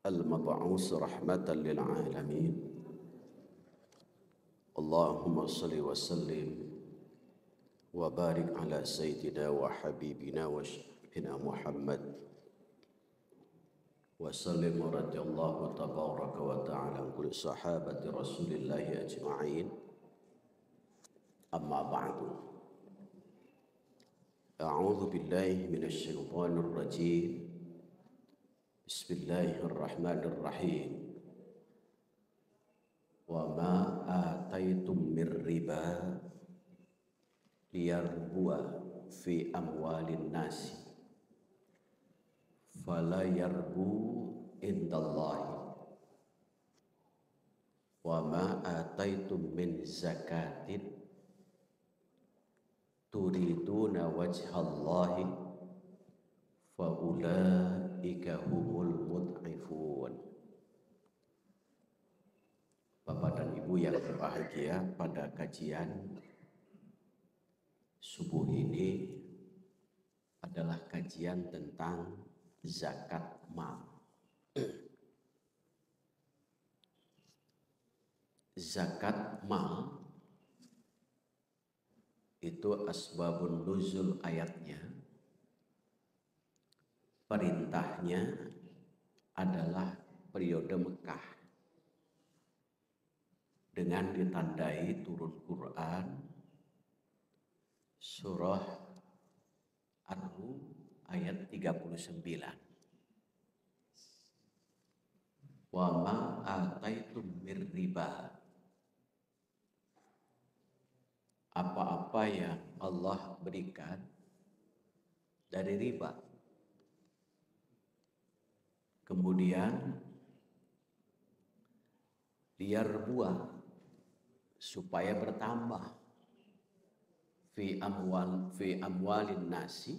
المبعوث رحمة للعالمين اللهم صل وسلم وبارك على سيدنا وحبيبنا وشفينا محمد وسلم رضي الله تبارك وتعالى عن كل صحابة رسول الله أجمعين أما بعد أعوذ بالله من الشيطان الرجيم بسم الله الرحمن الرحيم وما آتيتم من ربا ليربو في أموال الناس فلا يربو عند الله وما آتيتم من زكاة تريدون وجه الله فأولئك هم المضعفون. Bapak dan Ibu yang berbahagia, pada kajian subuh ini adalah kajian tentang zakat mal. Zakat mal itu asbabun nuzul ayatnya, perintahnya adalah periode Mekah dengan ditandai turun Quran surah Ar-Rum ayat 39. Wa ma ataitum mir riba, apa-apa yang Allah berikan dari riba. Kemudian biar buah supaya bertambah fi amwalin nasi,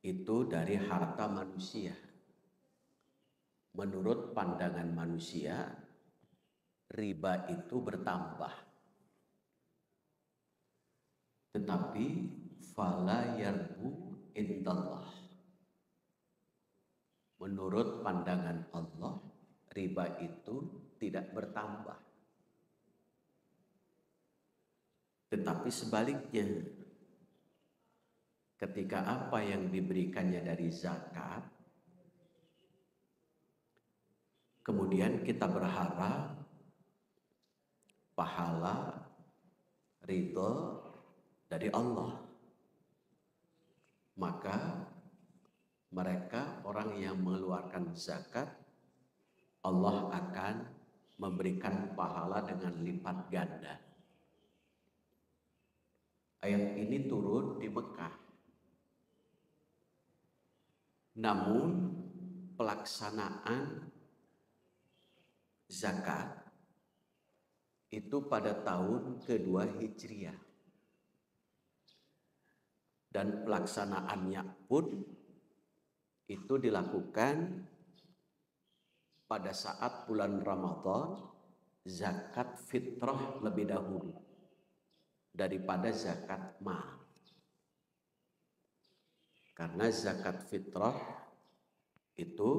itu dari harta manusia. Menurut pandangan manusia, riba itu bertambah. Tetapi fala yarbu indallah, menurut pandangan Allah, riba itu tidak bertambah. Tetapi sebaliknya, ketika apa yang diberikannya dari zakat, kemudian kita berharap pahala, ridho dari Allah, maka mereka orang yang mengeluarkan zakat, Allah akan memberikan pahala dengan lipat ganda. Ayat ini turun di Mekah. Namun pelaksanaan zakat itu pada tahun kedua Hijriah. Dan pelaksanaannya pun itu dilakukan pada saat bulan Ramadan, zakat fitrah lebih dahulu daripada zakat mal. Karena zakat fitrah itu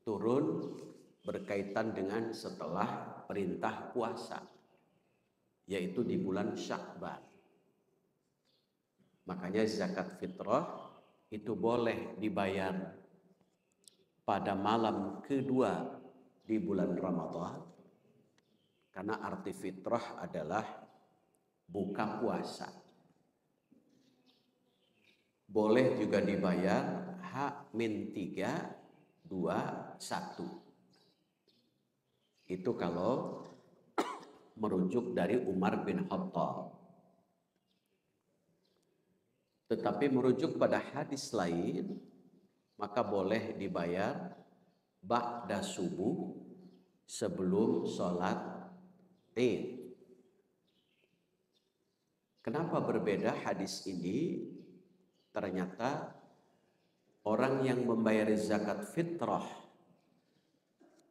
turun berkaitan dengan setelah perintah puasa, yaitu di bulan Sya'ban. Makanya zakat fitrah itu boleh dibayar pada malam kedua di bulan Ramadan, karena arti fitrah adalah buka puasa. Boleh juga dibayar H-3, 2, 1. Itu kalau merujuk dari Umar bin Khattab. Tetapi merujuk pada hadis lain, maka boleh dibayar ba'da subuh, sebelum sholat Id. Kenapa berbeda hadis ini? Ternyata orang yang membayar zakat fitrah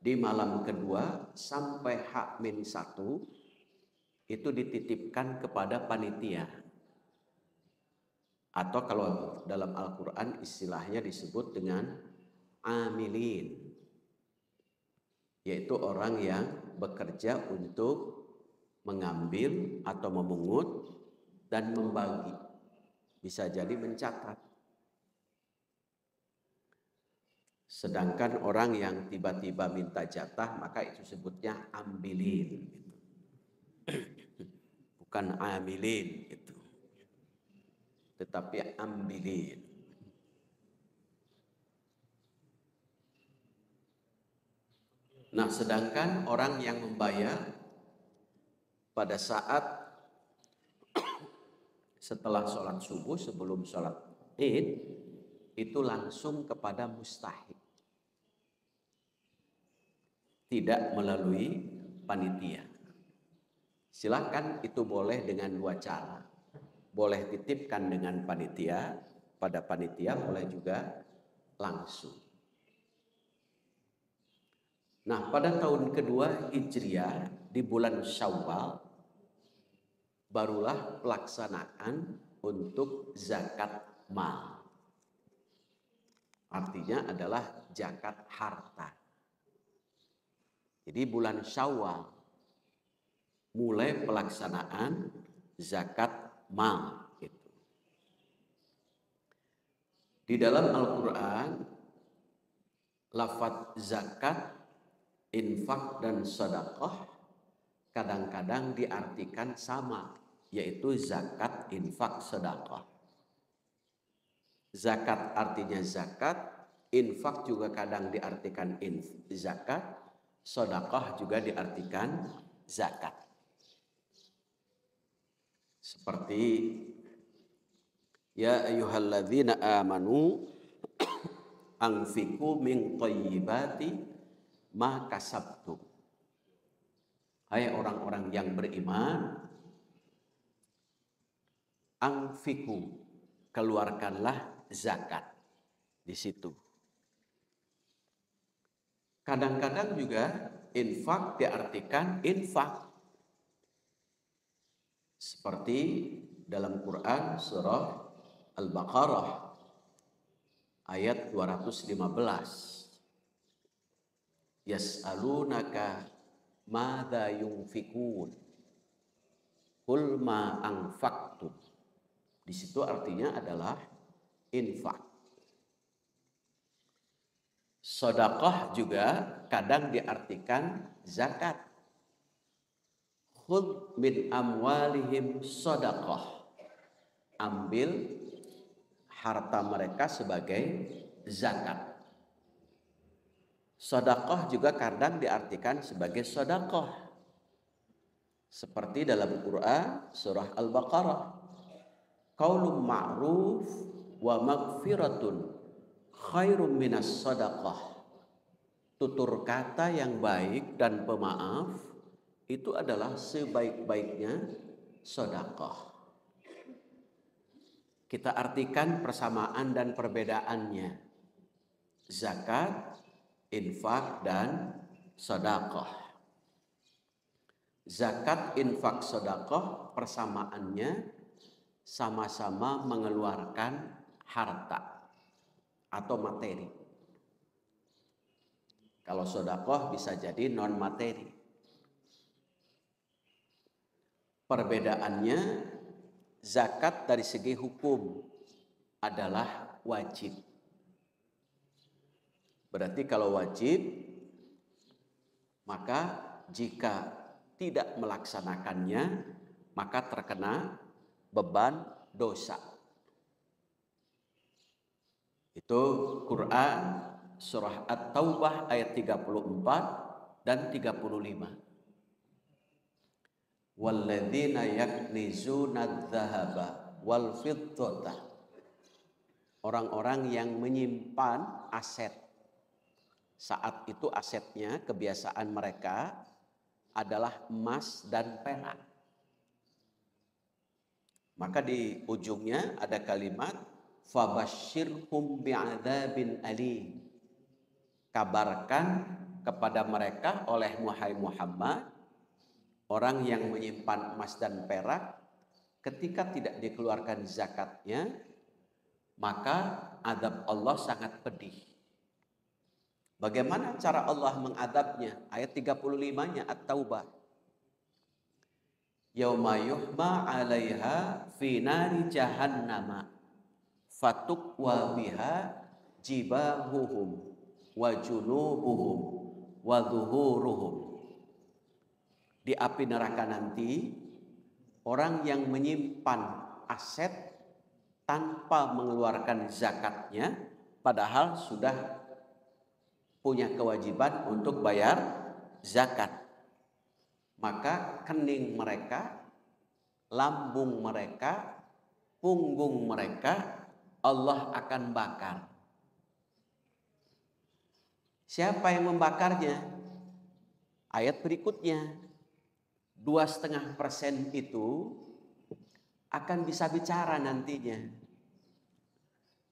di malam kedua sampai H-1 itu dititipkan kepada panitia. Atau kalau dalam Al-Quran istilahnya disebut dengan amilin, yaitu orang yang bekerja untuk mengambil atau memungut dan membagi. Bisa jadi mencatat. Sedangkan orang yang tiba-tiba minta jatah, maka itu sebutnya ambilin. Bukan amilin itu, tetapi ambilin. Nah, sedangkan orang yang membayar pada saat setelah sholat subuh, sebelum sholat id, itu langsung kepada mustahik, tidak melalui panitia. Silakan, itu boleh dengan dua cara. Boleh titipkan dengan panitia, pada panitia, boleh juga langsung. Nah, pada tahun kedua Hijriah di bulan Syawal barulah pelaksanaan untuk zakat mal. Artinya adalah zakat harta. Jadi bulan Syawal mulai pelaksanaan zakat mal itu. Di dalam Al-Qur'an lafaz zakat, infak dan sedekah kadang-kadang diartikan sama, yaitu zakat, infak, sedekah. Zakat artinya zakat, infak juga kadang diartikan zakat, sedekah juga diartikan zakat. Seperti ya ayyuhalladzina amanu anfiqu min thayyibati ma kasabtum. Hai orang-orang yang beriman, anfiqu, keluarkanlah zakat di situ. Kadang-kadang juga infak diartikan infak. Seperti dalam Quran surah Al-Baqarah ayat 215. Yas'alunaka madza yunfikun qul ma anfaqtum. Di situ artinya adalah infak. Sedekah juga kadang diartikan zakat. Khudh min amwalihim sedekah. Ambil harta mereka sebagai zakat. Sedekah juga kadang diartikan sebagai sedekah. Seperti dalam Quran surah Al-Baqarah, qaulun ma'ruf wa maghfiratun khairum minas sedekah. Tutur kata yang baik dan pemaaf itu adalah sebaik-baiknya sedekah. Kita artikan persamaan dan perbedaannya. Zakat, infak, dan sedekah. Zakat, infak, sedekah persamaannya sama-sama mengeluarkan harta atau materi. Kalau sedekah bisa jadi non materi. Perbedaannya, zakat dari segi hukum adalah wajib. Berarti kalau wajib, maka jika tidak melaksanakannya, maka terkena beban dosa. Itu Quran surah At-Taubah ayat 34 dan 35. Walladzina yaknizuna adz-dzahaba wal fiddata. Orang-orang yang menyimpan aset. Saat itu asetnya, kebiasaan mereka adalah emas dan perak. Maka di ujungnya ada kalimat fabasyirhum bi'adzabin alim. Kabarkan kepada mereka oleh Muhammad, orang yang menyimpan emas dan perak, ketika tidak dikeluarkan zakatnya, maka azab Allah sangat pedih. Bagaimana cara Allah mengadabnya? Ayat 35-nya At-Taubah. Yauma yuhma 'alaiha fi nari jahannama fatukwa biha jibahuhum wa junubuhum wa dhuhuruhum. Di api neraka nanti, orang yang menyimpan aset tanpa mengeluarkan zakatnya, padahal sudah punya kewajiban untuk bayar zakat, maka kening mereka, lambung mereka, punggung mereka Allah akan bakar. Siapa yang membakarnya? Ayat berikutnya, 2,5% itu akan bisa bicara nantinya.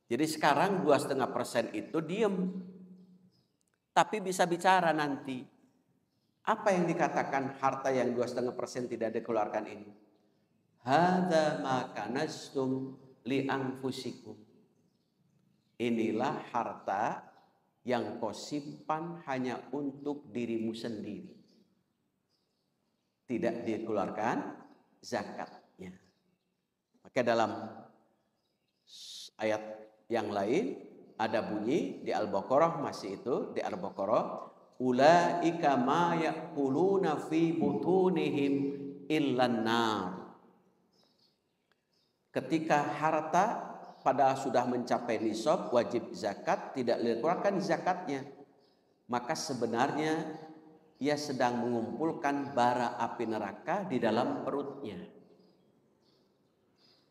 Jadi sekarang 2,5% itu diem, tapi bisa bicara nanti. Apa yang dikatakan harta yang 2,5% tidak dikeluarkan ini? Hadza ma kanastum li anfusikum. Inilah harta yang kau simpan hanya untuk dirimu sendiri. Tidak dikeluarkan zakatnya. Maka dalam ayat yang lain ada bunyi di Al-Baqarah, masih itu di Al-Baqarah, ulaika ma yaquluna fi butunihim illan nar. Ketika harta pada sudah mencapai nisab wajib zakat tidak dikeluarkan zakatnya, maka sebenarnya ia sedang mengumpulkan bara api neraka di dalam perutnya.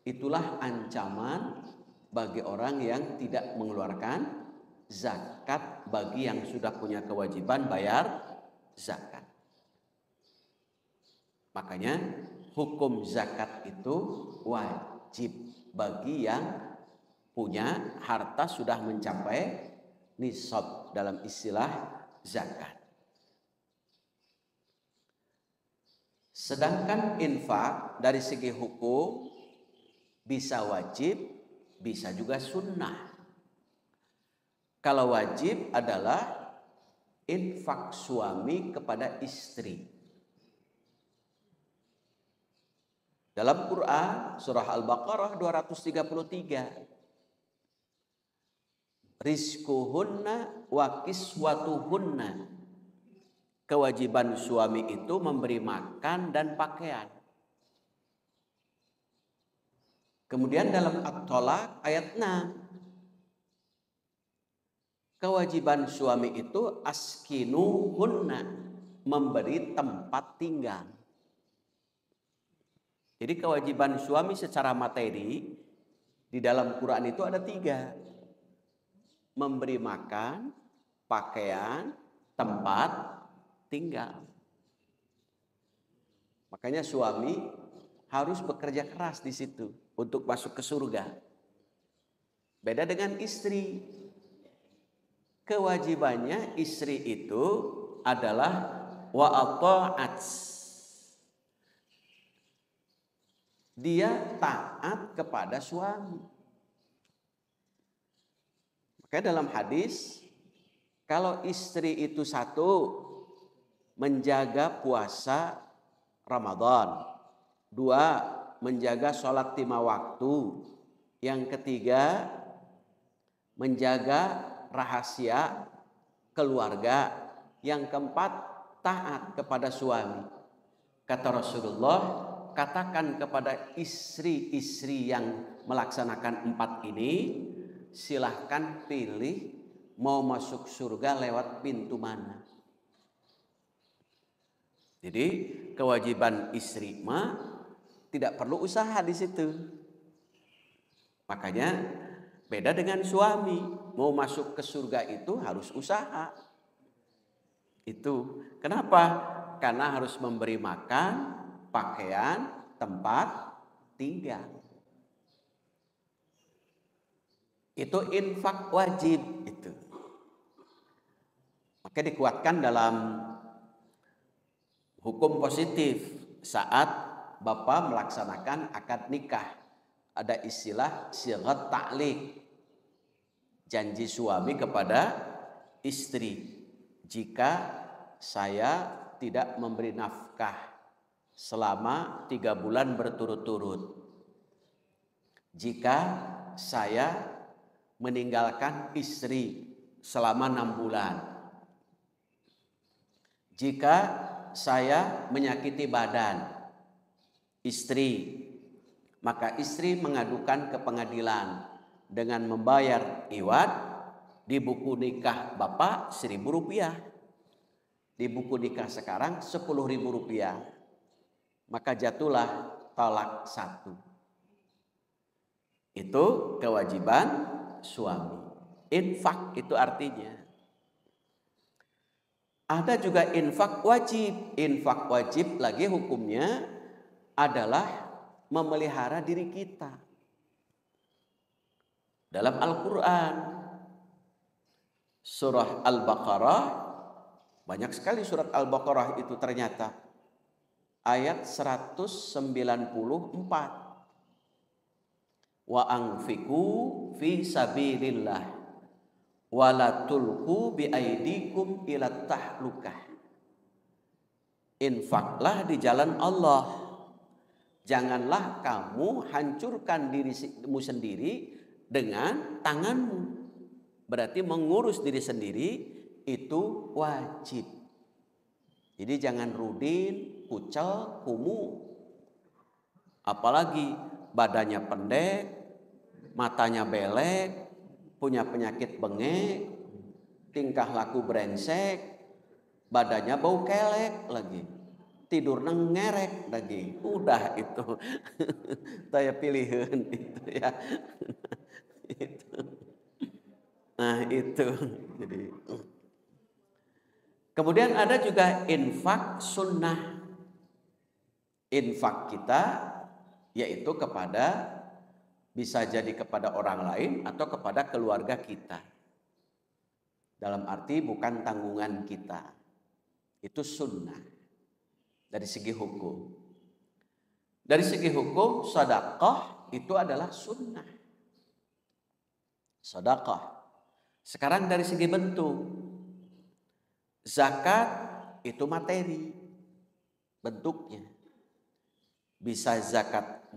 Itulah ancaman bagi orang yang tidak mengeluarkan zakat bagi yang sudah punya kewajiban bayar zakat. Makanya hukum zakat itu wajib bagi yang punya harta sudah mencapai nisab dalam istilah zakat. Sedangkan infak dari segi hukum bisa wajib, bisa juga sunnah. Kalau wajib adalah infak suami kepada istri. Dalam Quran surah Al-Baqarah 233, rizquhunna wa kiswatuhunna. Kewajiban suami itu memberi makan dan pakaian. Kemudian dalam At-Thalaq ayat 6, kewajiban suami itu askinuhunna, memberi tempat tinggal. Jadi kewajiban suami secara materi di dalam Quran itu ada 3. Memberi makan, pakaian, tempat tinggal. Makanya suami harus bekerja keras di situ untuk masuk ke surga. Beda dengan istri. Kewajibannya istri itu adalah wa ata'at. Dia taat kepada suami. Maka dalam hadis, kalau istri itu satu, menjaga puasa Ramadan, 2, menjaga sholat 5 waktu, yang ketiga, menjaga rahasia keluarga, yang keempat, taat kepada suami. Kata Rasulullah, katakan kepada istri-istri yang melaksanakan 4 ini, silahkan pilih mau masuk surga lewat pintu mana. Jadi kewajiban istri mah tidak perlu usaha di situ. Makanya beda dengan suami, mau masuk ke surga itu harus usaha. Itu kenapa? Karena harus memberi makan, pakaian, tempat tinggal. Itu infak wajib itu. Maka dikuatkan dalam hukum positif saat bapak melaksanakan akad nikah. Ada istilah sighat ta'liq, janji suami kepada istri jika saya tidak memberi nafkah selama 3 bulan berturut-turut. Jika saya meninggalkan istri selama 6 bulan. Jika saya menyakiti badan istri, maka istri mengadukan ke pengadilan dengan membayar iwat. Di buku nikah Bapak 1.000 rupiah. Di buku nikah sekarang 10.000 rupiah. Maka jatuhlah talak 1. Itu kewajiban suami. Infak itu artinya. Ada juga infak wajib. Infak wajib lagi hukumnya adalah memelihara diri kita. Dalam Al-Quran, surah Al-Baqarah, banyak sekali surat Al-Baqarah itu ternyata. Ayat 194. Wa anfiqu fi sabilillah wa la tulqu bi aidikum ila tahlukah. Infaklah di jalan Allah. Janganlah kamu hancurkan dirimu sendiri dengan tanganmu. Berarti mengurus diri sendiri itu wajib. Jadi jangan rudin, kucel, kumuh. Apalagi badannya pendek, matanya belek, punya penyakit bengek, tingkah laku brengsek, badannya bau kelek lagi, tidur ngerek lagi. Udah itu. Saya pilihan itu ya. Itu. Nah itu. Jadi kemudian ada juga infak sunnah. Infak kita yaitu kepada, bisa jadi kepada orang lain atau kepada keluarga kita. Dalam arti bukan tanggungan kita. Itu sunnah dari segi hukum. Dari segi hukum sedekah itu adalah sunnah. Sedekah. Sekarang dari segi bentuk, zakat itu materi bentuknya. Bisa zakat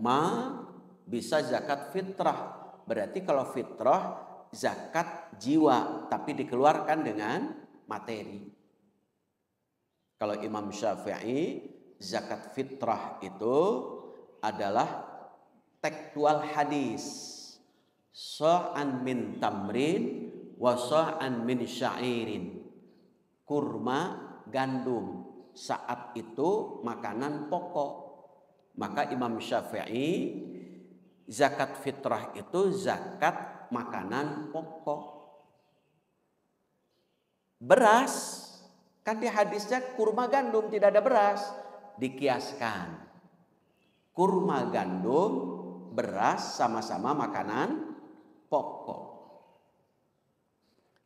bisa zakat fitrah. Berarti kalau fitrah zakat jiwa, tapi dikeluarkan dengan materi. Kalau Imam Syafi'i, zakat fitrah itu adalah tekstual hadis. Sa'an min tamrin wa sa'an min syairin. Kurma, gandum. Saat itu makanan pokok. Maka Imam Syafi'i, zakat fitrah itu zakat makanan pokok. Beras, kan di hadisnya kurma gandum tidak ada beras. Dikiaskan. Kurma gandum, beras sama-sama makanan pokok.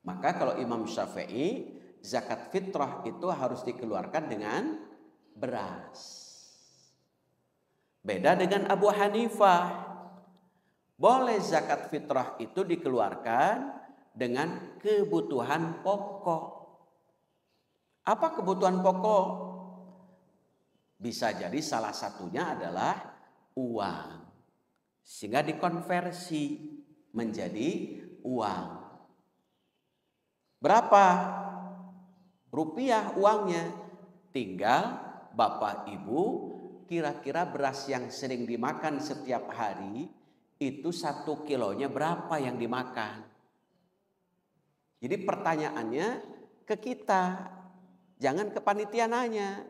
Maka kalau Imam Syafi'i, zakat fitrah itu harus dikeluarkan dengan beras. Beda dengan Abu Hanifah. Boleh zakat fitrah itu dikeluarkan dengan kebutuhan pokok. Apa kebutuhan pokok? Bisa jadi salah satunya adalah uang. Sehingga dikonversi menjadi uang. Berapa rupiah uangnya? Tinggal Bapak Ibu kira-kira beras yang sering dimakan setiap hari itu 1 kilonya berapa yang dimakan. Jadi pertanyaannya ke kita, jangan ke panitia nanya.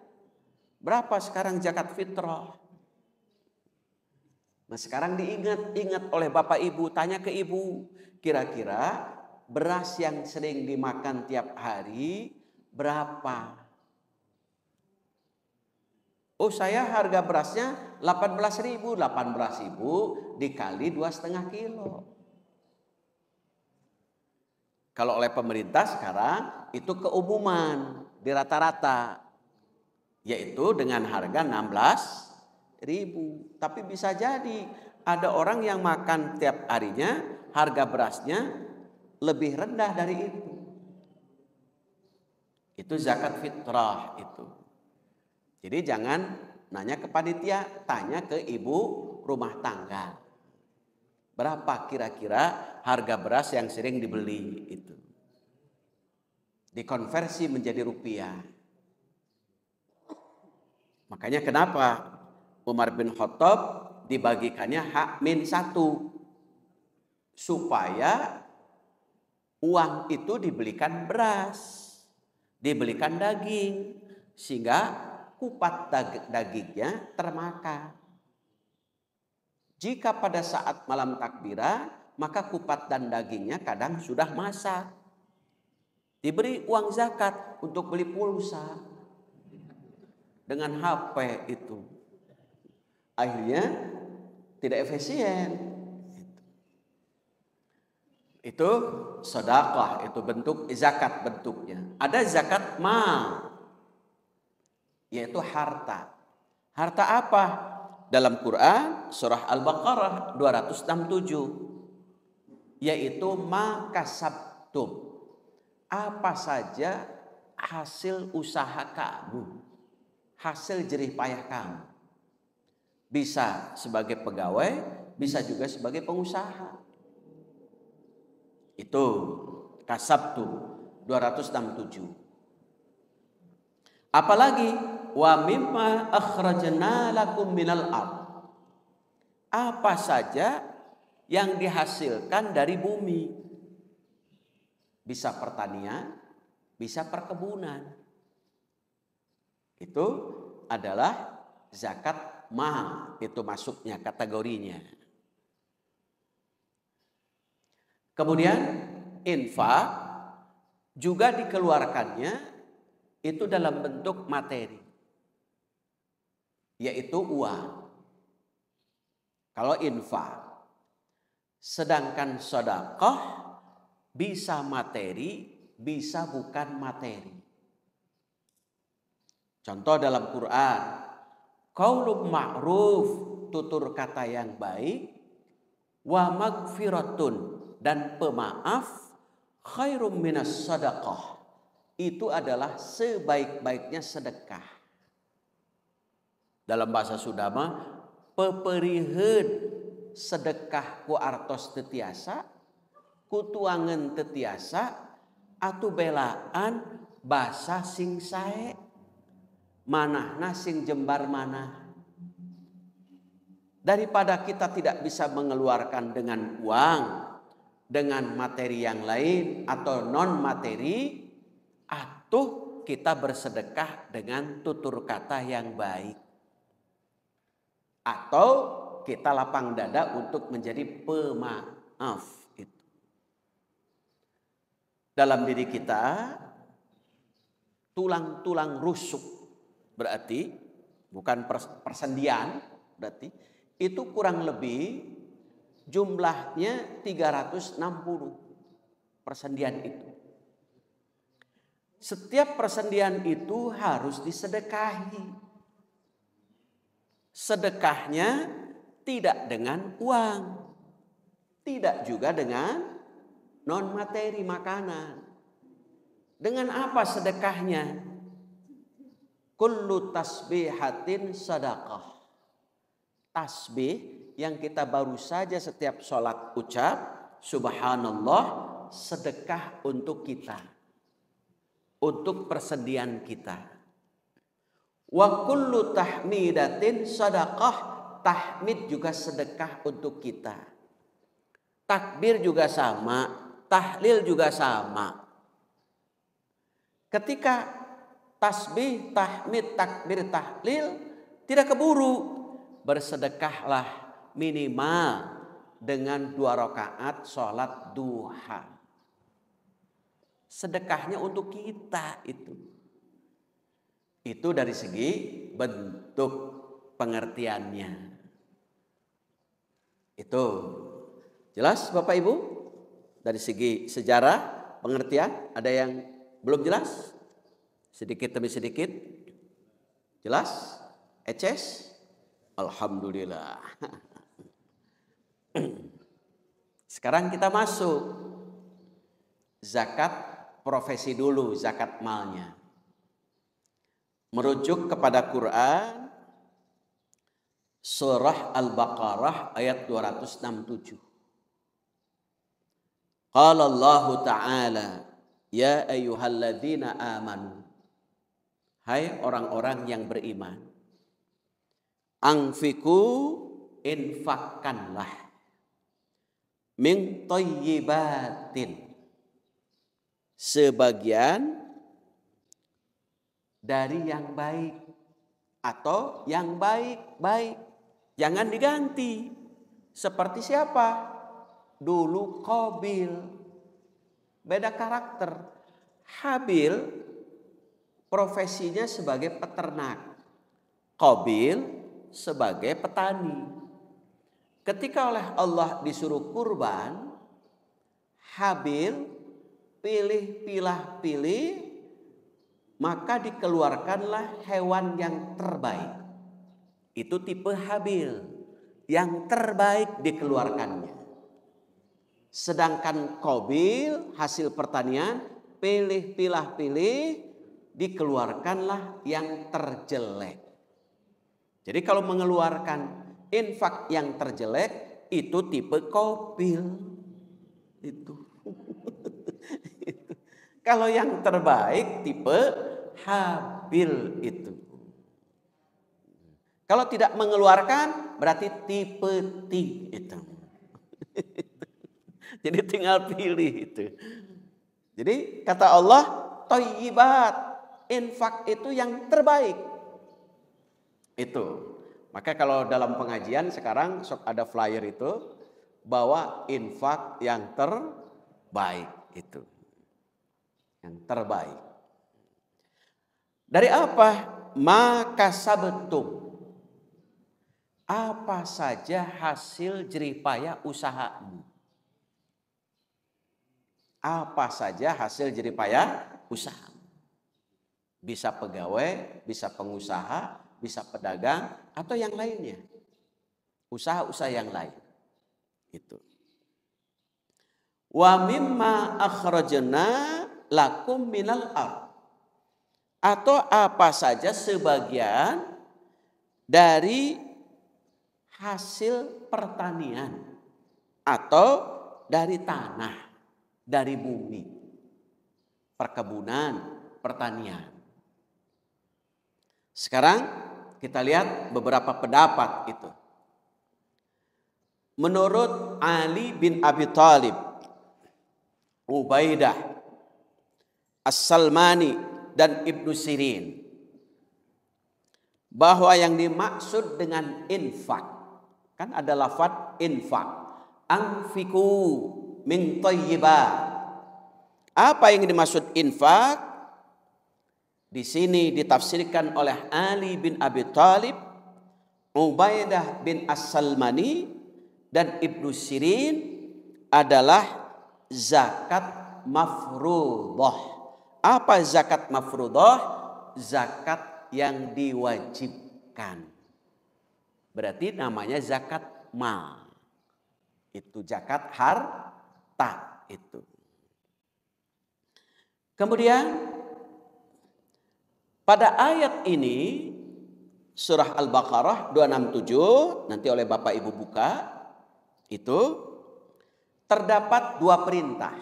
Berapa sekarang zakat fitrah? Nah sekarang diingat oleh Bapak Ibu, tanya ke Ibu, kira-kira beras yang sering dimakan tiap hari berapa? Oh saya harga berasnya 18.000 dikali 2,5 kilo. Kalau oleh pemerintah sekarang itu keumuman di rata-rata. Yaitu dengan harga 16.000. Tapi bisa jadi ada orang yang makan tiap harinya harga berasnya lebih rendah dari itu. Itu zakat fitrah itu. Jadi jangan nanya ke panitia, tanya ke ibu rumah tangga. Berapa kira-kira harga beras yang sering dibeli itu? Dikonversi menjadi rupiah. Makanya kenapa Umar bin Khattab dibagikannya H-1 supaya uang itu dibelikan beras, dibelikan daging, sehingga kupat dagingnya termakan. Jika pada saat malam takbiran, maka kupat dan dagingnya kadang sudah masak. Diberi uang zakat untuk beli pulsa dengan HP itu. Akhirnya tidak efisien. Itu sedekah, itu bentuk zakat bentuknya. Ada zakat mal, yaitu harta. Harta apa? Dalam Quran surah Al-Baqarah 267, yaitu ma kasabtum. Apa saja hasil usaha kamu, hasil jerih payah kamu. Bisa sebagai pegawai, bisa juga sebagai pengusaha. Itu kasabtu 267. Apalagi wa mimma akhrajna lakum minal ard. Apa saja yang dihasilkan dari bumi. Bisa pertanian, bisa perkebunan. Itu adalah zakat mal, itu masuknya kategorinya. Kemudian infak juga dikeluarkannya itu dalam bentuk materi, yaitu uang. Kalau infak, sedangkan sedekah bisa materi, bisa bukan materi. Contoh dalam Quran, qaulun ma'ruf, tutur kata yang baik, wa magfiratun, dan pemaaf, khairum minas sadaqah, itu adalah sebaik-baiknya sedekah. Dalam bahasa Sunda mah peperiheun sedekah ku artos teu tiasa, ku tuangan teu tiasa, atuh belaan basa sing sae, manahna sing jembar manah. Daripada kita tidak bisa mengeluarkan dengan uang, dengan materi yang lain atau non materi, atuh kita bersedekah dengan tutur kata yang baik, atau kita lapang dada untuk menjadi pemaaf. Dalam diri kita tulang-tulang rusuk, berarti bukan persendian, berarti itu kurang lebih jumlahnya 360 persendian itu. Setiap persendian itu harus disedekahi. Sedekahnya tidak dengan uang, tidak juga dengan non materi makanan. Dengan apa sedekahnya? Kullu tasbihatin sadaqah. Tasbih yang kita baru saja setiap sholat ucap subhanallah, sedekah untuk kita, untuk persendian kita. Wa kullu tahmidatin sadaqah, tahmid juga sedekah untuk kita. Takbir juga sama, tahlil juga sama. Ketika tasbih, tahmid, takbir, tahlil tidak keburu, bersedekahlah minimal dengan 2 rakaat sholat duha. Sedekahnya untuk kita itu. Itu dari segi bentuk pengertiannya. Itu jelas Bapak Ibu? Dari segi sejarah, pengertian, ada yang belum jelas? Sedikit demi sedikit. Jelas? Eces? Alhamdulillah. Sekarang kita masuk zakat profesi dulu, zakat malnya. merujuk kepada Quran surah Al-Baqarah ayat 267. Qala Allah Ta'ala, ya ayyuhalladzina amanu, hai orang-orang yang beriman, anfiku, infakkanlah, min thayyibatin, sebagian dari yang baik atau yang baik-baik, jangan diganti. Seperti siapa? Dulu Qabil, beda karakter. Habil profesinya sebagai peternak, Qabil sebagai petani. Ketika oleh Allah disuruh kurban, Habil pilih, maka dikeluarkanlah hewan yang terbaik. Itu tipe Habil, yang terbaik dikeluarkannya. Sedangkan Qabil hasil pertanian, pilih, dikeluarkanlah yang terjelek. Jadi kalau mengeluarkan infak yang terjelek, itu tipe Qabil. Itu. Kalau yang terbaik tipe Habil itu. Kalau tidak mengeluarkan berarti tipe T itu. Jadi tinggal pilih itu. Jadi kata Allah, thayyibat, infak itu yang terbaik. Itu. Maka kalau dalam pengajian sekarang sok ada flyer itu, bawa infak yang terbaik itu. Yang terbaik. Dari apa? Maka sabtum. Apa saja hasil jeripaya usahamu. Apa saja hasil jeripaya usaha. Bisa pegawai, bisa pengusaha, bisa pedagang, atau yang lainnya. Usaha-usaha yang lain. Itu. Wa mimma akhrajna lakum minal ard. Atau apa saja sebagian dari hasil pertanian atau dari tanah, dari bumi, perkebunan, pertanian. Sekarang kita lihat beberapa pendapat itu. Menurut Ali bin Abi Thalib, Ubaidah, As-Salmani, dan Ibnu Sirin, bahwa yang dimaksud dengan infak, kan ada lafaz infak, anfiku min thayyibat. Apa yang dimaksud infak? Di sini ditafsirkan oleh Ali bin Abi Thalib, Ubaidah bin As-Salmani, dan Ibnu Sirin adalah zakat mafruḍah. Apa zakat mafruḍah? Zakat yang diwajibkan. Berarti namanya zakat mal. Itu zakat harta itu. Kemudian pada ayat ini surah Al-Baqarah 267, nanti oleh Bapak Ibu buka, itu terdapat dua perintah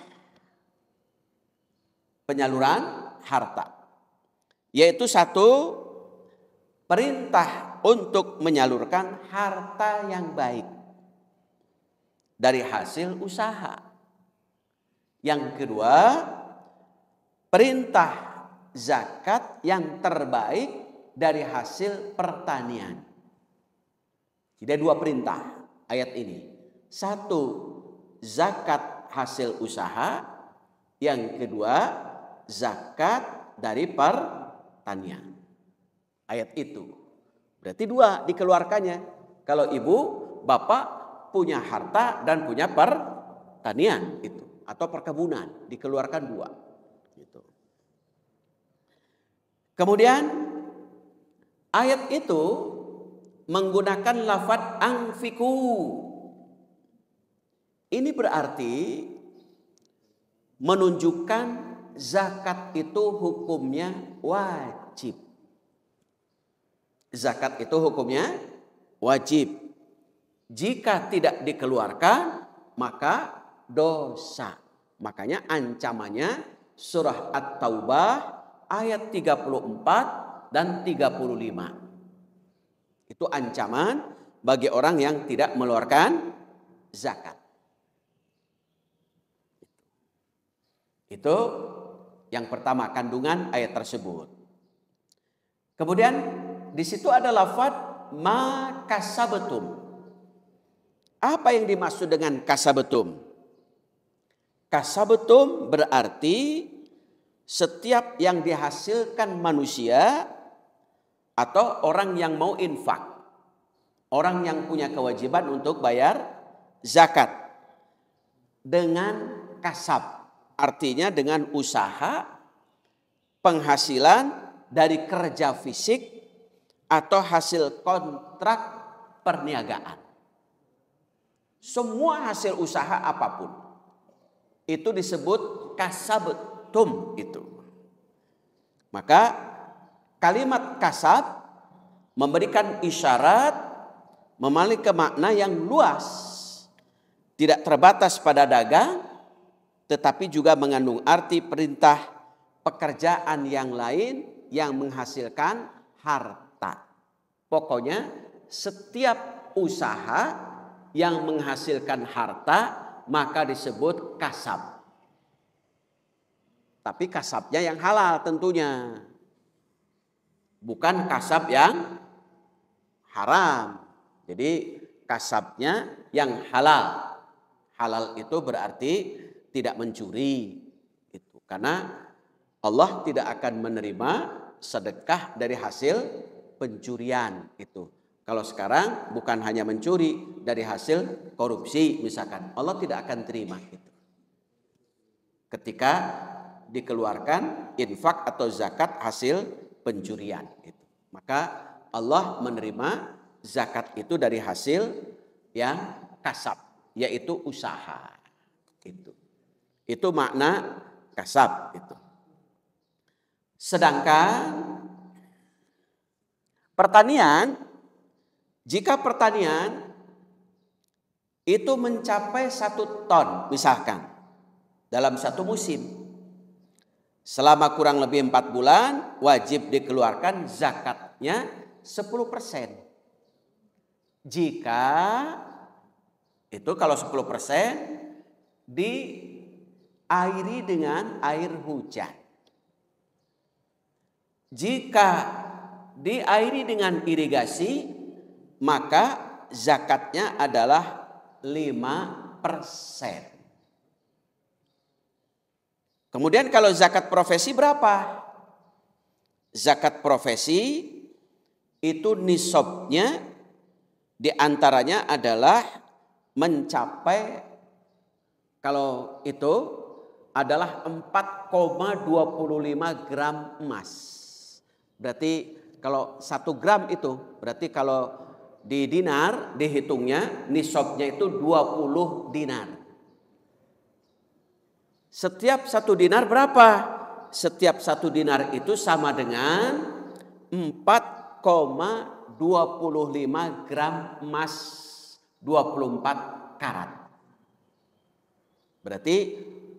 penyaluran harta. Yaitu satu, perintah untuk menyalurkan harta yang baik dari hasil usaha. Yang kedua, perintah zakat yang terbaik dari hasil pertanian. Jadi dua perintah ayat ini. Satu, zakat hasil usaha. Yang kedua, zakat dari pertanian. Ayat itu. Berarti dua dikeluarkannya. Kalau ibu, bapak punya harta dan punya pertanian itu atau perkebunan, dikeluarkan dua. Gitu. Kemudian ayat itu menggunakan lafaz anfiku. Ini berarti menunjukkan zakat itu hukumnya wajib. zakat itu hukumnya wajib. Jika tidak dikeluarkan maka dosa. Makanya ancamannya surah At-Taubah ayat 34 dan 35. Itu ancaman bagi orang yang tidak mengeluarkan zakat. Itu yang pertama, kandungan ayat tersebut. Kemudian di situ ada lafaz ma kasabetum. Apa yang dimaksud dengan kasabetum? Kasabetum berarti setiap yang dihasilkan manusia atau orang yang mau infak, orang yang punya kewajiban untuk bayar zakat dengan kasab. Artinya dengan usaha, penghasilan dari kerja fisik atau hasil kontrak perniagaan. Semua hasil usaha apapun itu disebut kasabtum itu. Maka kalimat kasab memberikan isyarat, memiliki makna yang luas. Tidak terbatas pada dagang, tetapi juga mengandung arti perintah pekerjaan yang lain yang menghasilkan harta. Pokoknya setiap usaha yang menghasilkan harta maka disebut kasab. Tapi kasabnya yang halal tentunya. Bukan kasab yang haram. Jadi kasabnya yang halal. Halal itu berarti tidak mencuri. Itu karena Allah tidak akan menerima sedekah dari hasil pencurian itu. Kalau sekarang bukan hanya mencuri dari hasil korupsi misalkan, Allah tidak akan terima itu. Ketika dikeluarkan infak atau zakat hasil pencurian itu. Maka Allah menerima zakat itu dari hasil yang kasab, yaitu usaha. Itu makna kasab itu. Sedangkan pertanian, jika pertanian itu mencapai 1 ton misalkan dalam satu musim, selama kurang lebih 4 bulan wajib dikeluarkan zakatnya 10%. Jika itu kalau 10% diairi dengan air hujan. Jika diairi dengan irigasi, maka zakatnya adalah 5%. Kemudian kalau zakat profesi berapa? Zakat profesi itu nisabnya diantaranya adalah mencapai, kalau itu adalah 4,25 gram emas. Berarti kalau 1 gram itu, berarti kalau di dinar dihitungnya nisabnya itu 20 dinar. Setiap 1 dinar berapa? Setiap 1 dinar itu sama dengan 4,25 gram emas 24 karat. Berarti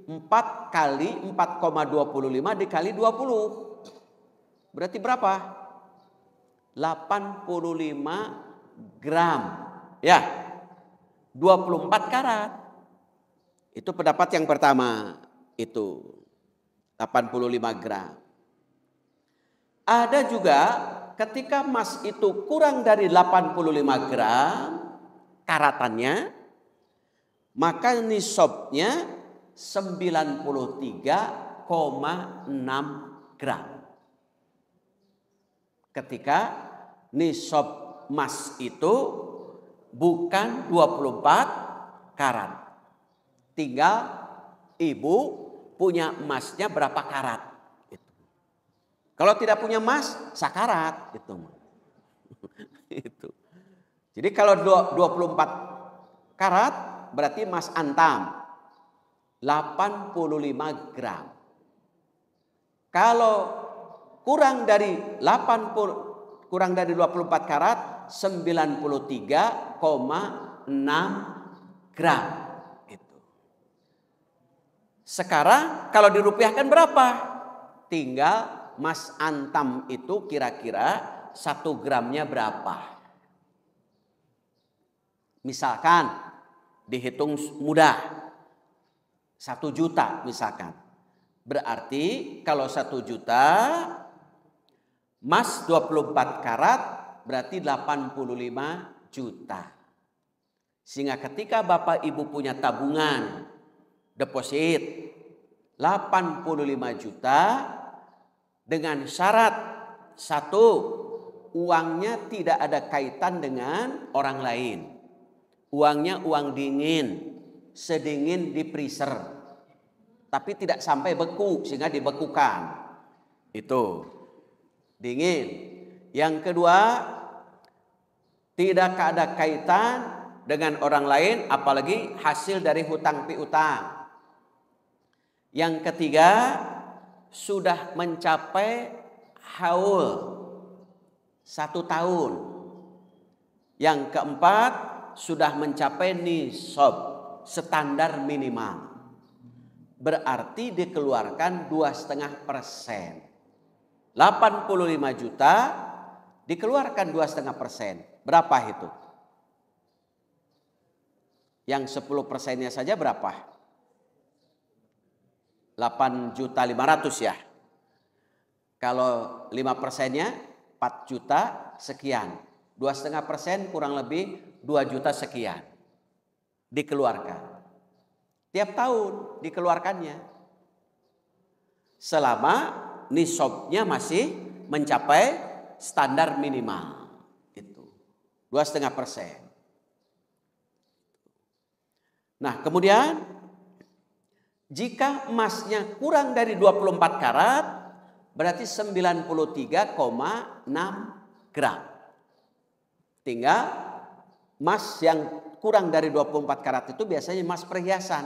4 kali 4,25 dikali 20. Berarti berapa? 85 gram. Ya, 24 karat. Itu pendapat yang pertama. Itu 85 gram. Ada juga ketika emas itu kurang dari 85 gram karatannya, maka nisabnya 93,6 gram. Ketika nisab emas itu bukan 24 karat. Tinggal ibu punya emasnya berapa karat. Kalau tidak punya emas, sakarat. Itu. Jadi kalau 24 karat berarti emas antam 85 gram. Kalau kurang dari kurang dari 24 karat 93,6 gram. Itu. Sekarang kalau dirupiahkan berapa? Tinggal emas antam itu kira-kira 1 gramnya berapa? Misalkan dihitung mudah 1 juta misalkan. Berarti kalau 1 juta emas 24 karat berarti 85 juta. Sehingga ketika Bapak Ibu punya tabungan deposit 85 juta dengan syarat satu, uangnya tidak ada kaitan dengan orang lain. Uangnya uang dingin, sedingin di freezer. Tapi tidak sampai beku sehingga dibekukan. Itu dingin. Yang kedua, tidak ada kaitan dengan orang lain, apalagi hasil dari hutang piutang. Yang ketiga, sudah mencapai haul 1 tahun. Yang keempat, sudah mencapai nisab standar minimal. Berarti dikeluarkan 2,5%. 85 juta dikeluarkan 2,5%. Berapa itu? Yang 10%-nya saja berapa? 8.500.000 ya. Kalau 5%-nya 4 juta sekian. 2,5% kurang lebih 2 juta sekian. Dikeluarkan. Tiap tahun dikeluarkannya. Selama nisabnya masih mencapai standar minimal. Itu 2,5%. Nah, kemudian jika emasnya kurang dari 24 karat berarti 93,6 gram. Tinggal emas yang kurang dari 24 karat itu biasanya emas perhiasan.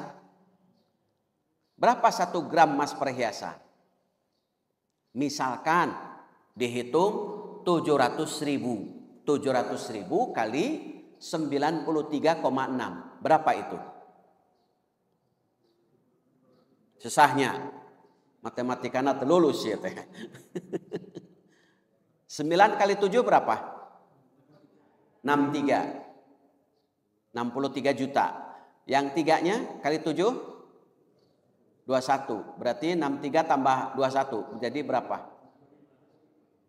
Berapa 1 gram emas perhiasan? Misalkan dihitung 700.000. 700.000 kali 93,6. Berapa itu? Susahnya. Matematikana telulus ya teh. 9 kali 7 berapa? 63. 63 juta. Yang 3-nya kali 7? 21. Berarti 63 tambah 21. Jadi berapa?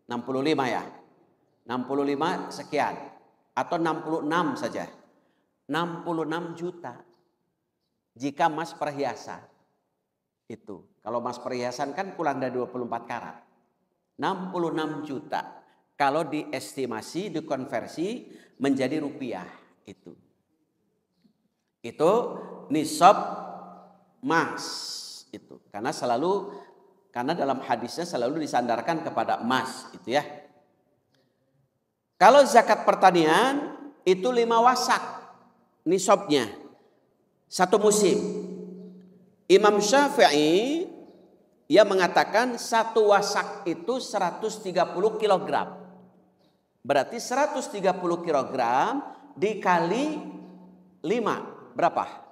65 ya. 65 sekian. Atau 66 saja. 66 juta. Jika emas perhiasan. Itu. Kalau emas perhiasan kan kurang dari 24 karat. 66 juta. Kalau diestimasi, dikonversi menjadi rupiah. Itu nisab emas. Itu. Karena dalam hadisnya selalu disandarkan kepada emas. Itu ya. Kalau zakat pertanian itu 5 wasak nisabnya. 1 musim. Imam Syafi'i ia mengatakan 1 wasak itu 130 kg. Berarti 130 kg dikali 5 berapa?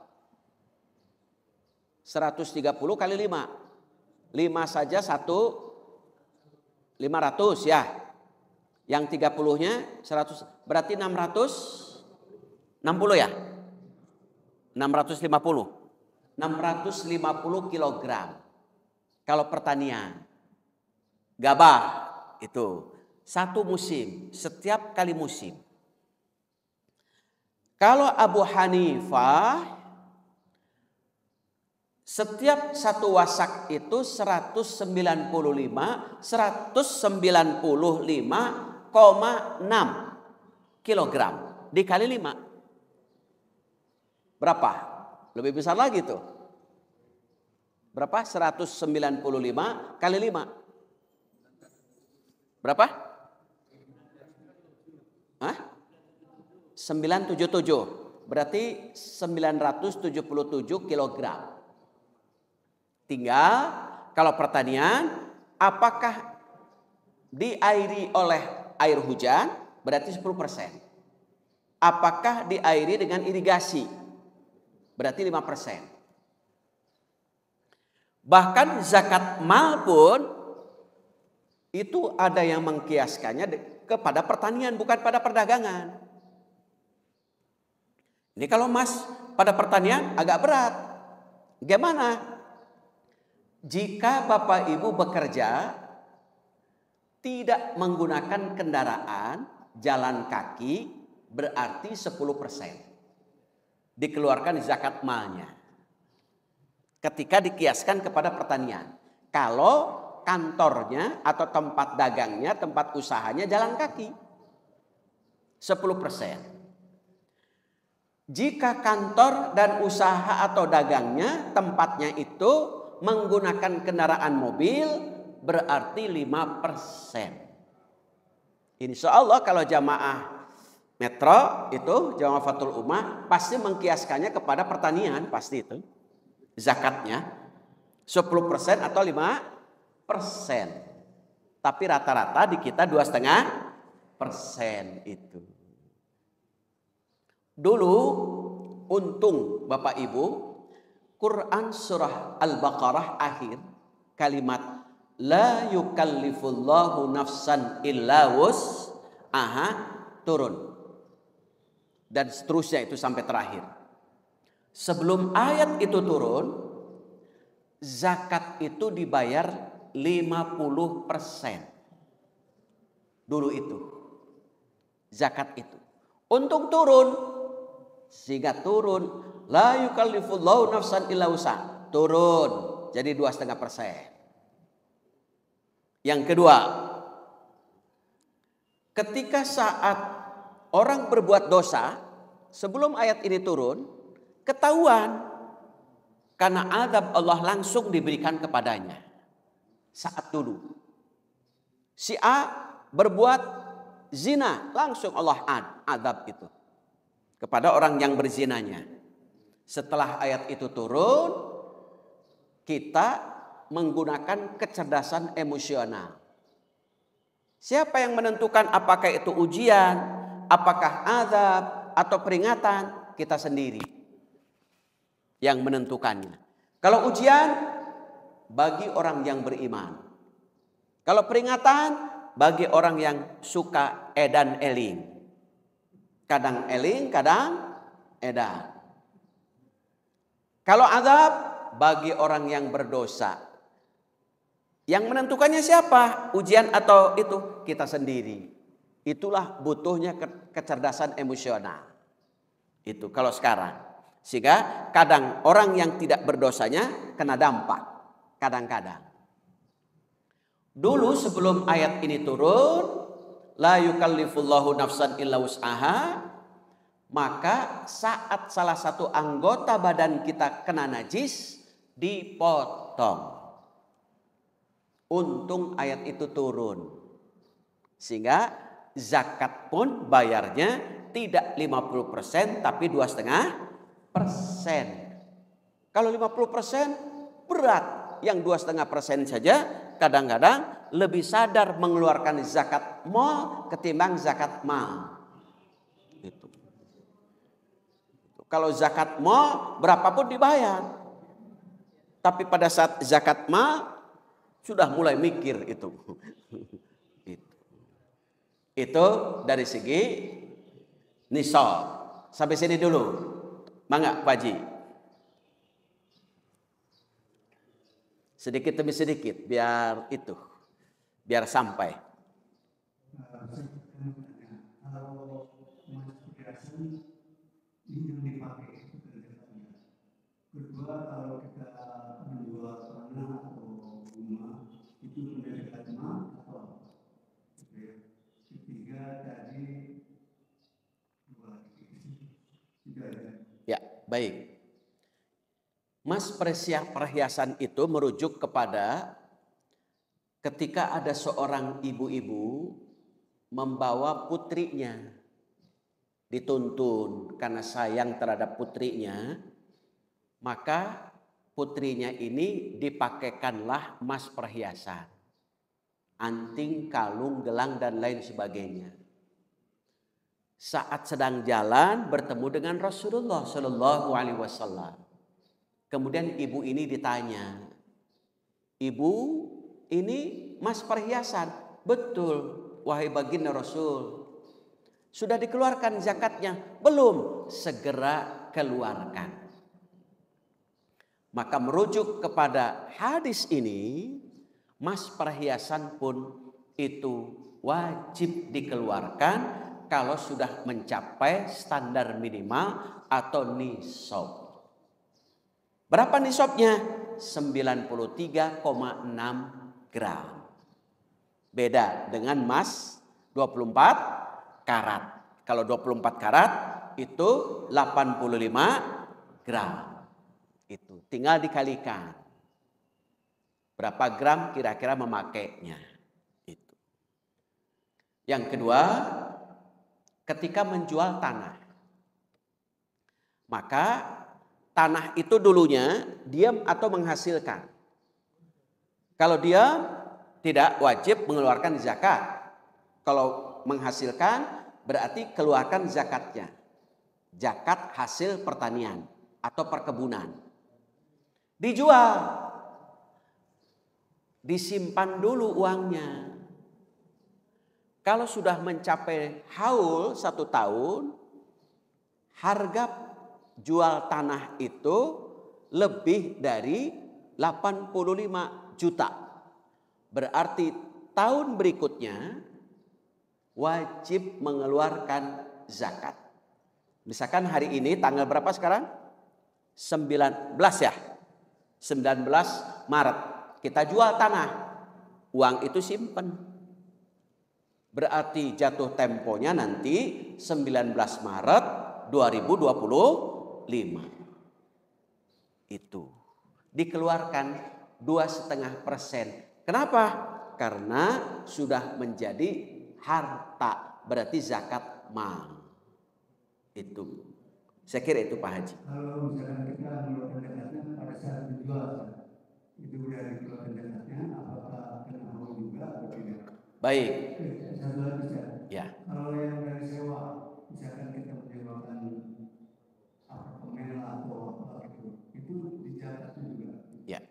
130 kali 5. 5 saja 500 ya. Yang 30-nya 100 berarti 660 ya? 650 kilogram. Kalau pertanian. Gabah itu 1 musim, setiap kali musim. Kalau Abu Hanifah setiap 1 wasak itu 195,6 kilogram dikali 5. Berapa? Lebih besar lagi tuh. Berapa? 195 kali 5. Berapa? Hah? 977. Berarti 977 kilogram. Tinggal kalau pertanian apakah diairi oleh air hujan berarti 10%. Apakah diairi dengan irigasi? Berarti 5%. Bahkan zakat mal pun itu ada yang mengkiaskannya kepada pertanian, bukan pada perdagangan. Ini kalau emas pada pertanian agak berat. Gimana? Jika Bapak Ibu bekerja tidak menggunakan kendaraan, jalan kaki, berarti 10% dikeluarkan zakat malnya. Ketika dikiaskan kepada pertanian. Kalau kantornya atau tempat dagangnya, tempat usahanya jalan kaki, 10%. Jika kantor dan usaha atau dagangnya, tempatnya itu menggunakan kendaraan mobil, berarti 5%. Insya Allah kalau jamaah metro itu, jamaah Fathul Ummah, pasti mengkiaskannya kepada pertanian, pasti itu. Zakatnya 10% atau 5%. Tapi rata-rata di kita 2,5% itu. Dulu untung Bapak Ibu, Quran surah Al-Baqarah akhir kalimat la yukallifullahu nafsan illa wus'aha turun. Dan seterusnya itu sampai terakhir. Sebelum ayat itu turun, zakat itu dibayar 50%. Dulu itu. Zakat itu. Untung turun. Sehingga turun. La yukallifullahu nafsan illa wus'aha. Turun. Jadi 2,5%. Yang kedua, ketika saat orang berbuat dosa, sebelum ayat ini turun, ketahuan karena azab Allah langsung diberikan kepadanya. Saat dulu si A berbuat zina, langsung Allah azab itu kepada orang yang berzinanya. Setelah ayat itu turun, kita menggunakan kecerdasan emosional. Siapa yang menentukan apakah itu ujian, apakah azab atau peringatan? Kita sendiri yang menentukannya. Kalau ujian, bagi orang yang beriman. Kalau peringatan, bagi orang yang suka edan eling. Kadang eling, kadang edan. Kalau azab, bagi orang yang berdosa. Yang menentukannya siapa? Ujian atau itu? Kita sendiri. Itulah butuhnya kecerdasan emosional. Itu kalau sekarang. Sehingga kadang orang yang tidak berdosanya kena dampak. Kadang-kadang. Dulu sebelum ayat ini turun, la yukallifullahu nafsan illa wus'aha, maka saat salah satu anggota badan kita kena najis, dipotong. Untung ayat itu turun. Sehingga zakat pun bayarnya tidak 50% tapi 2,5%. Kalau 50% berat. Yang 2,5% saja kadang-kadang lebih sadar mengeluarkan zakat mal ketimbang zakat mal. Itu. Kalau zakat mal berapapun dibayar. Tapi pada saat zakat mal sudah mulai mikir itu. Itu dari segi nisab. Sampai sini dulu. Mangga Pak Haji. Sedikit demi sedikit biar itu. Biar sampai. Kalau modifikasi ini yang dipakai kedua, kalau kita menjual tanah atau rumah itu menjadi tanah atau ketiga tadi ya baik. Mas perhiasan itu merujuk kepada ketika ada seorang ibu-ibu membawa putrinya dituntun karena sayang terhadap putrinya, maka putrinya ini dipakaikanlah emas perhiasan. anting, kalung, gelang dan lain sebagainya. Saat sedang jalan bertemu dengan Rasulullah Shallallahu Alaihi Wasallam. Kemudian ibu ini ditanya, "Ibu, ini emas perhiasan?" "Betul, wahai baginda Rasul." "Sudah dikeluarkan zakatnya?" "Belum." "Segera keluarkan." Maka merujuk kepada hadis ini, emas perhiasan pun itu wajib dikeluarkan kalau sudah mencapai standar minimal atau nisab. Berapa nisabnya? 93,6 gram. Beda dengan emas 24 karat. Kalau 24 karat itu 85 gram. Itu tinggal dikalikan. Berapa gram kira-kira memakainya. Itu. Yang kedua, ketika menjual tanah. Maka tanah itu dulunya diam atau menghasilkan. Kalau diam tidak wajib mengeluarkan zakat. Kalau menghasilkan berarti keluarkan zakatnya. Zakat hasil pertanian atau perkebunan. Dijual. Disimpan dulu uangnya. Kalau sudah mencapai haul 1 tahun, harga jual tanah itu lebih dari 85 juta. Berarti tahun berikutnya wajib mengeluarkan zakat. Misalkan hari ini tanggal berapa sekarang? 19 ya. 19 Maret. Kita jual tanah. Uang itu simpen. Berarti jatuh temponya nanti 19 Maret 2025. Itu dikeluarkan 2,5%. Kenapa? Karena sudah menjadi harta, berarti zakat mal. Itu. Saya kira itu Pak Haji. Kalau misalkan kita mengeluarkan zakatnya pada saat menjual, itu udah dikeluarkan zakatnya, apakah kena haul juga atau tidak? Baik. Satu lagi bisa. Ya. Kalau yang dari sewa, misalkan kita menyewakan apartemen atau apa itu dicatat juga. Ya.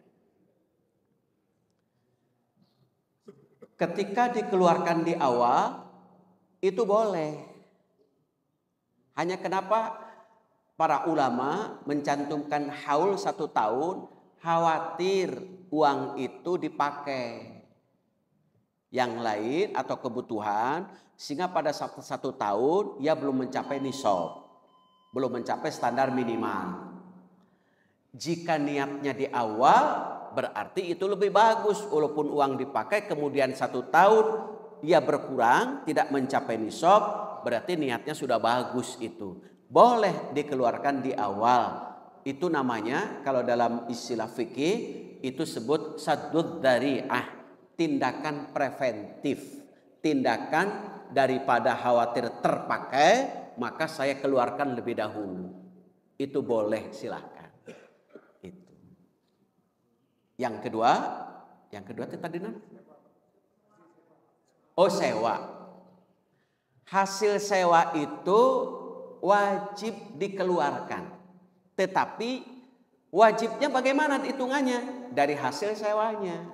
Ketika dikeluarkan di awal itu boleh. Hanya kenapa para ulama mencantumkan haul 1 tahun, khawatir uang itu dipakai yang lain atau kebutuhan, sehingga pada 1 tahun ia belum mencapai nisab, belum mencapai standar minimal. Jika niatnya di awal, berarti itu lebih bagus. Walaupun uang dipakai kemudian 1 tahun ia berkurang, tidak mencapai nisab, berarti niatnya sudah bagus itu. Boleh dikeluarkan di awal. Itu namanya kalau dalam istilah fikih itu sebut saddud dzari'ah, tindakan preventif. Tindakan daripada khawatir terpakai, maka saya keluarkan lebih dahulu. Itu boleh, silahkan. Itu. Yang kedua itu tadi nanti. Oh, sewa. Hasil sewa itu wajib dikeluarkan. Tetapi wajibnya bagaimana hitungannya? Dari hasil sewanya.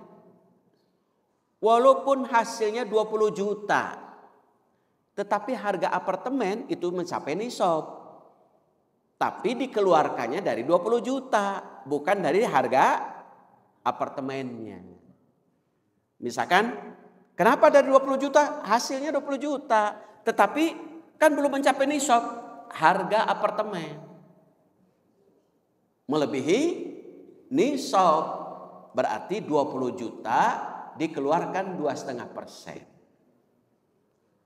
Walaupun hasilnya 20 juta. Tetapi harga apartemen itu mencapai nisab. Tapi dikeluarkannya dari 20 juta. Bukan dari harga apartemennya. Misalkan, kenapa dari 20 juta? Hasilnya 20 juta. Tetapi kan belum mencapai nisab. Harga apartemen melebihi nisab. Berarti 20 juta dikeluarkan 2,5%.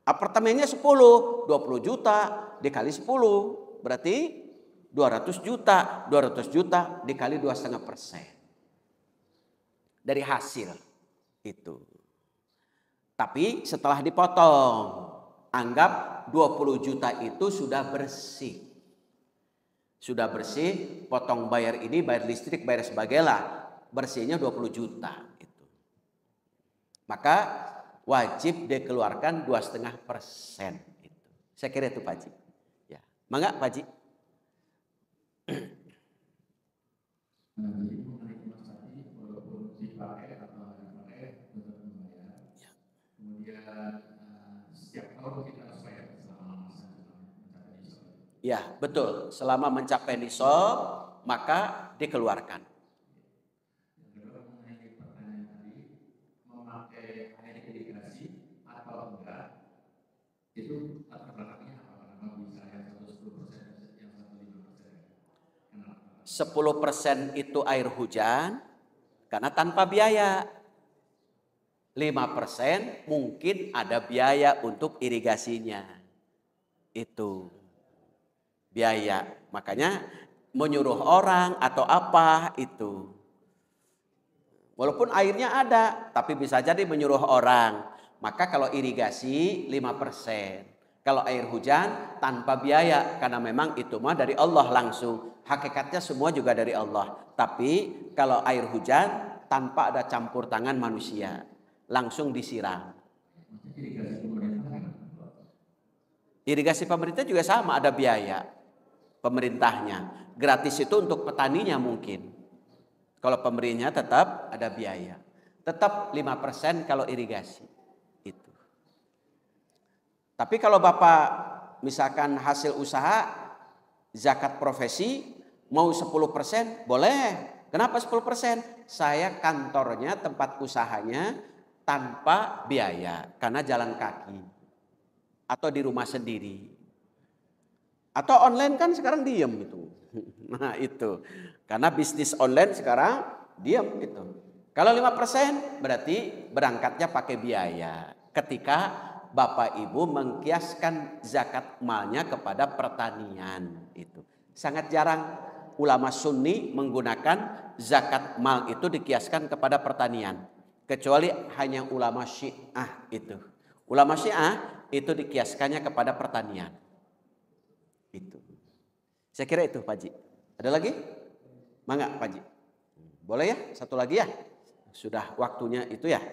Apartemennya 10, 20 juta dikali 10 berarti 200 juta. 200 juta dikali 2,5% dari hasil itu. Tapi setelah dipotong, anggap 20 juta itu sudah bersih. Sudah bersih, potong bayar ini, bayar listrik, bayar sebagainya, bersihnya 20 juta. Gitu. Maka wajib dikeluarkan 2,5%. Itu. Saya kira itu Pak Haji. Ya, mangga Pak Haji. Jadi mengenai emas tadi, walaupun dipakai atau tidak dipakai, tetap membayar. Ya. Kemudian setiap tahun kita harus bayar selama masa mencapai nisab. Ya, betul. Selama mencapai nisab, maka dikeluarkan. Yang kedua mengenai pertanyaan tadi, memakai air irigasi atau enggak, itu latar belakangnya apa? Kenapa bisa yang 110%, yang 105%? Kenapa? 10% itu air hujan karena tanpa biaya. 5% mungkin ada biaya untuk irigasinya. Itu biaya. Makanya menyuruh orang atau apa itu. Walaupun airnya ada, tapi bisa jadi menyuruh orang. Maka kalau irigasi 5%. Kalau air hujan tanpa biaya, karena memang itu mah dari Allah langsung. Hakikatnya semua juga dari Allah. Tapi kalau air hujan tanpa ada campur tangan manusia, langsung disiram. Irigasi pemerintah juga sama, ada biaya pemerintahnya. Gratis itu untuk petaninya mungkin. Kalau pemerintahnya tetap ada biaya. Tetap 5% kalau irigasi. Itu. Tapi kalau Bapak misalkan hasil usaha zakat profesi mau 10%, boleh. Kenapa 10%? Saya kantornya, tempat usahanya tanpa biaya karena jalan kaki atau di rumah sendiri. Atau online kan sekarang diem itu. Nah itu. Karena bisnis online sekarang diem itu. Kalau 5% berarti berangkatnya pakai biaya. Ketika Bapak Ibu mengkiaskan zakat malnya kepada pertanian itu. Sangat jarang ulama Sunni menggunakan zakat mal itu dikiaskan kepada pertanian. Kecuali hanya ulama Syiah itu. Ulama Syiah itu dikiaskannya kepada pertanian. Itu. Saya kira itu Pak Haji. Ada lagi? Mangga Pak Haji. Boleh ya? Satu lagi ya? Sudah waktunya itu ya.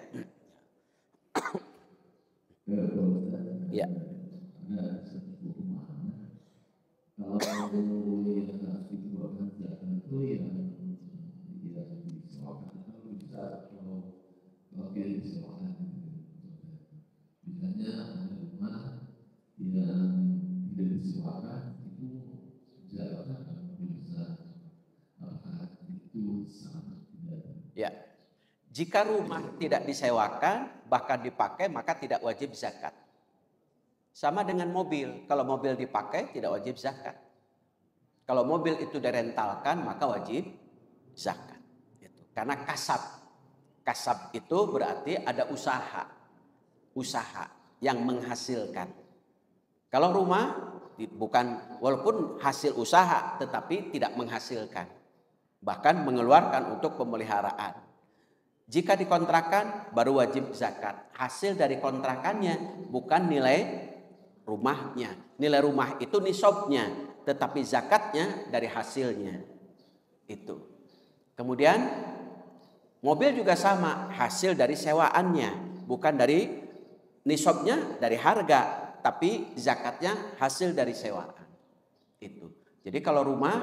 Ya. Kalau yang harus dikeluarkan zakat itu yang disewakan atau bisa kalau disewakan. Misalnya ada rumah yang tidak disewakan itu zakatnya akan bisa apakah itu sama tidak? Ya. Jika rumah tidak disewakan bahkan dipakai maka tidak wajib zakat. Sama dengan mobil, kalau mobil dipakai tidak wajib zakat. Kalau mobil itu direntalkan maka wajib zakat. Karena kasab itu berarti ada usaha yang menghasilkan. Kalau rumah bukan, walaupun hasil usaha tetapi tidak menghasilkan, bahkan mengeluarkan untuk pemeliharaan. Jika dikontrakan baru wajib zakat. Hasil dari kontrakannya bukan nilai rumahnya. Nilai rumah itu nisabnya, tetapi zakatnya dari hasilnya. Itu. Kemudian mobil juga sama, hasil dari sewaannya, bukan dari nisabnya, dari harga, tapi zakatnya hasil dari sewaan. Itu. Jadi kalau rumah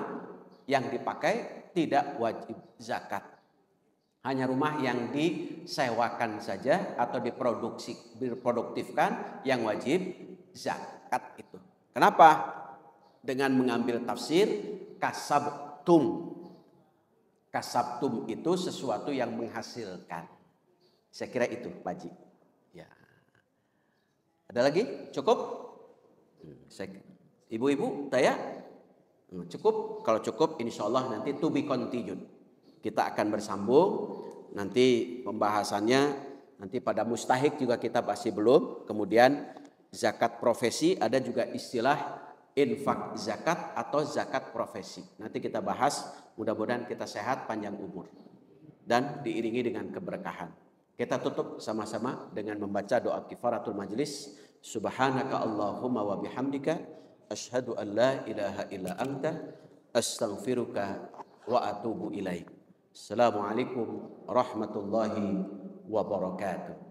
yang dipakai tidak wajib zakat. Hanya rumah yang disewakan saja atau diproduktifkan yang wajib zakat itu. Kenapa? Dengan mengambil tafsir kasabtum. Kasabtum itu sesuatu yang menghasilkan. Saya kira itu, Pak Haji. Ya. Ada lagi? Cukup? Ibu-ibu, saya cukup. Kalau cukup, insya Allah nanti to be continued. Kita akan bersambung. Nanti pembahasannya nanti pada mustahik juga kita masih belum. Kemudian zakat profesi, ada juga istilah infak zakat atau zakat profesi. Nanti kita bahas, mudah-mudahan kita sehat panjang umur dan diiringi dengan keberkahan. Kita tutup sama-sama dengan membaca doa kifaratul majlis. Subhanaka Allahumma wa bihamdika asyhadu an la ilaha illa anta astaghfiruka wa atubu ilaik. Assalamualaikum warahmatullahi wabarakatuh.